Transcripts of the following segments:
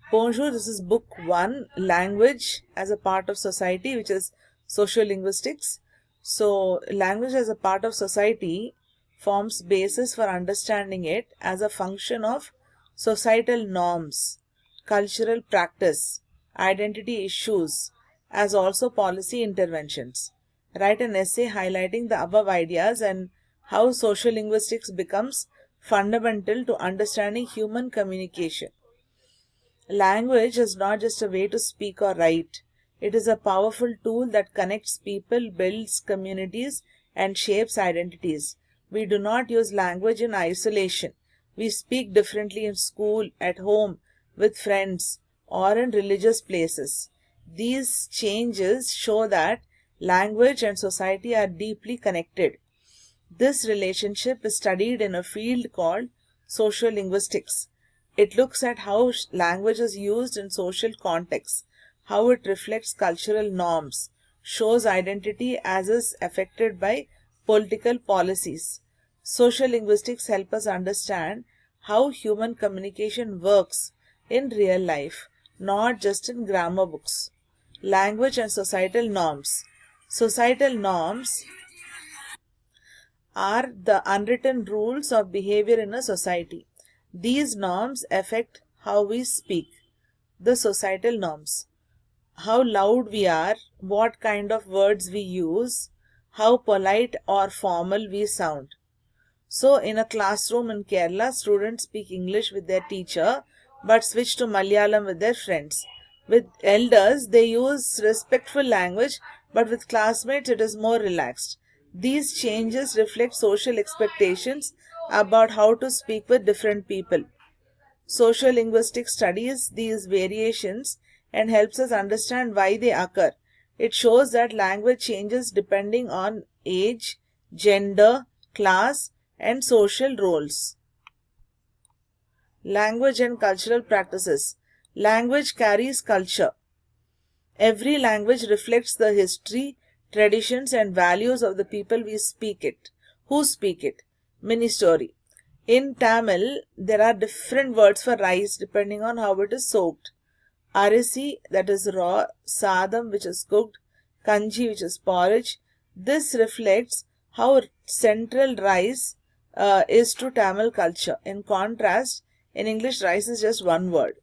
Bonjour, this is book 1, Language as a Part of Society, which is Sociolinguistics. So, language as a part of society forms basis for understanding it as a function of societal norms, cultural practice, identity issues, as also policy interventions. Write an essay highlighting the above ideas and how sociolinguistics becomes fundamental to understanding human communication. Language is not just a way to speak or write. It is a powerful tool that connects people, builds communities, and shapes identities. We do not use language in isolation. We speak differently in school, at home, with friends, or in religious places. These changes show that language and society are deeply connected. This relationship is studied in a field called sociolinguistics. It looks at how language is used in social contexts, how it reflects cultural norms, shows identity as is affected by political policies. Sociolinguistics help us understand how human communication works in real life, not just in grammar books. Language and societal norms. Societal norms are the unwritten rules of behavior in a society. These norms affect how we speak. The societal norms: how loud we are, what kind of words we use, how polite or formal we sound. So, in a classroom in Kerala, students speak English with their teacher but switch to Malayalam with their friends. With elders, they use respectful language, but with classmates, it is more relaxed. These changes reflect social expectations about how to speak with different people. Sociolinguistics studies these variations and helps us understand why they occur. It shows that language changes depending on age, gender, class, and social roles. Language and cultural practices. Language carries culture. Every language reflects the history, traditions, and values of the people who speak it. Mini story. In Tamil, there are different words for rice depending on how it is soaked. Arisi, that is raw, sadam, which is cooked, kanji, which is porridge. This reflects how central rice is to Tamil culture. In contrast, in English, rice is just one word.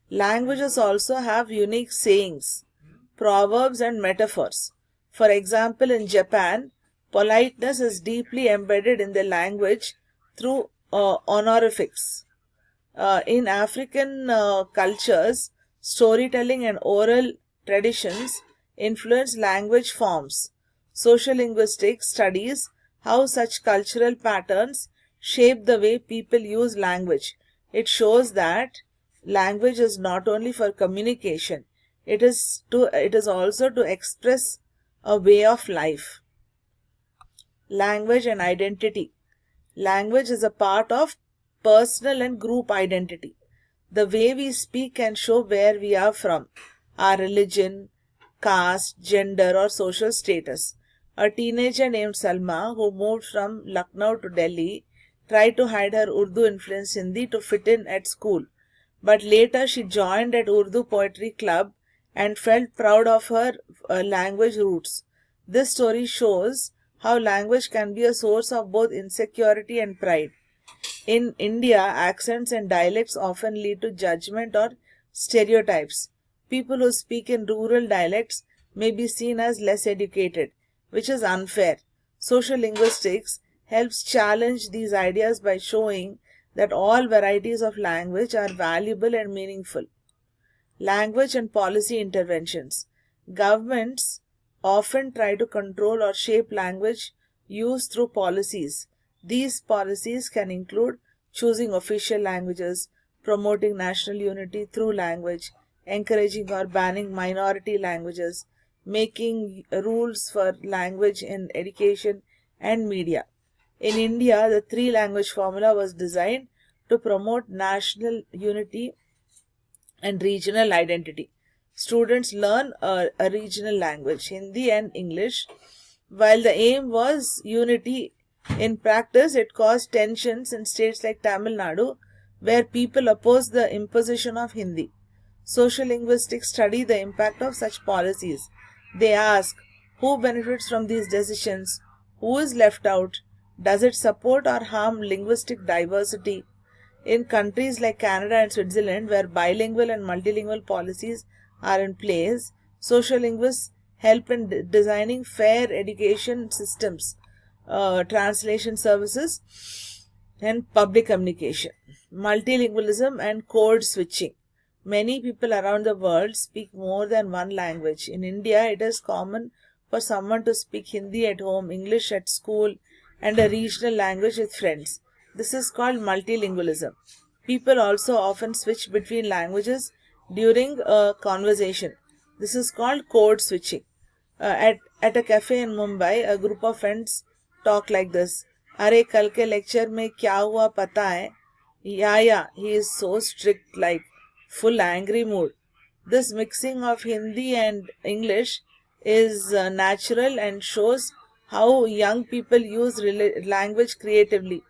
Languages also have unique sayings, proverbs, and metaphors. For example, in Japan, politeness is deeply embedded in the language through honorifics. In African cultures, storytelling and oral traditions influence language forms. Sociolinguistics studies how such cultural patterns shape the way people use language. It shows that language is not only for communication, it is also to express a way of life. Language and identity. Language is a part of personal and group identity. The way we speak can show where we are from, our religion, caste, gender, or social status. A teenager named Salma, who moved from Lucknow to Delhi, tried to hide her Urdu influence Hindi to fit in at school. But later she joined at Urdu Poetry Club and felt proud of her language roots. This story shows how language can be a source of both insecurity and pride. In India, accents and dialects often lead to judgment or stereotypes. People who speak in rural dialects may be seen as less educated, which is unfair. Sociolinguistics helps challenge these ideas by showing that all varieties of language are valuable and meaningful. Language and policy interventions. Governments often try to control or shape language use through policies. These policies can include choosing official languages, promoting national unity through language, encouraging or banning minority languages, making rules for language in education and media. In India, the three language formula was designed to promote national unity and regional identity. Students learn a regional language, Hindi and English. While the aim was unity, in practice it caused tensions in states like Tamil Nadu, where people oppose the imposition of Hindi. Sociolinguistics study the impact of such policies. They ask who benefits from these decisions, who is left out, does it support or harm linguistic diversity? In countries like Canada and Switzerland, where bilingual and multilingual policies are in place, sociolinguists help in designing fair education systems, translation services, and public communication. Multilingualism and code switching. Many people around the world speak more than one language. In India, it is common for someone to speak Hindi at home, English at school, and a regional language with friends. This is called multilingualism. People also often switch between languages during a conversation. This is called code switching. At a cafe in Mumbai, a group of friends talk like this. अरे कल के lecture में क्या हुआ पता है? Yeah, he is so strict, like full angry mood. This mixing of Hindi and English is natural and shows how young people use language creatively.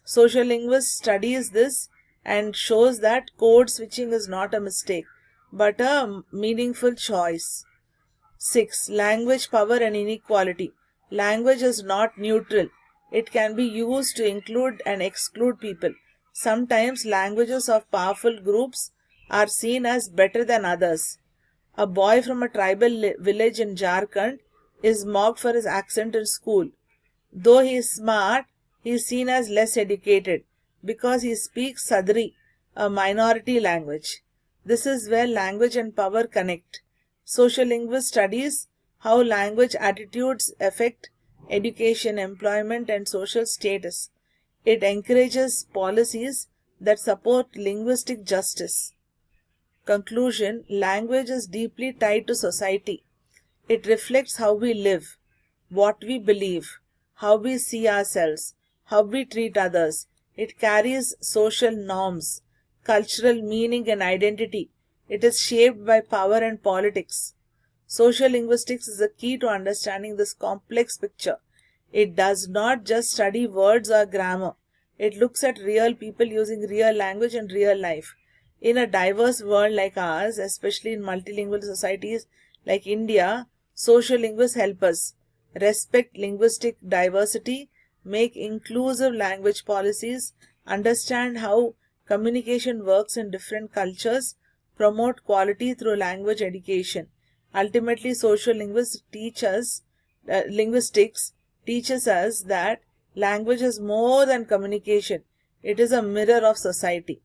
Sociolinguist studies this and shows that code switching is not a mistake but a meaningful choice. 6. Language power and inequality. Language is not neutral. It can be used to include and exclude people. Sometimes languages of powerful groups are seen as better than others. A boy from a tribal village in Jharkhand is mocked for his accent in school. Though he is smart, he is seen as less educated because he speaks Sadri, a minority language. This is where language and power connect. Sociolinguist studies how language attitudes affect education, employment, and social status. It encourages policies that support linguistic justice. Conclusion: language is deeply tied to society. It reflects how we live, what we believe, how we see ourselves, how we treat others. It carries social norms, cultural meaning, and identity. It is shaped by power and politics. Social linguistics is the key to understanding this complex picture. It does not just study words or grammar. It looks at real people using real language in real life. In a diverse world like ours, especially in multilingual societies like India, social linguists help us respect linguistic diversity, make inclusive language policies, understand how communication works in different cultures, promote quality through language education. Ultimately, social linguistics teaches us that language is more than communication. It is a mirror of society.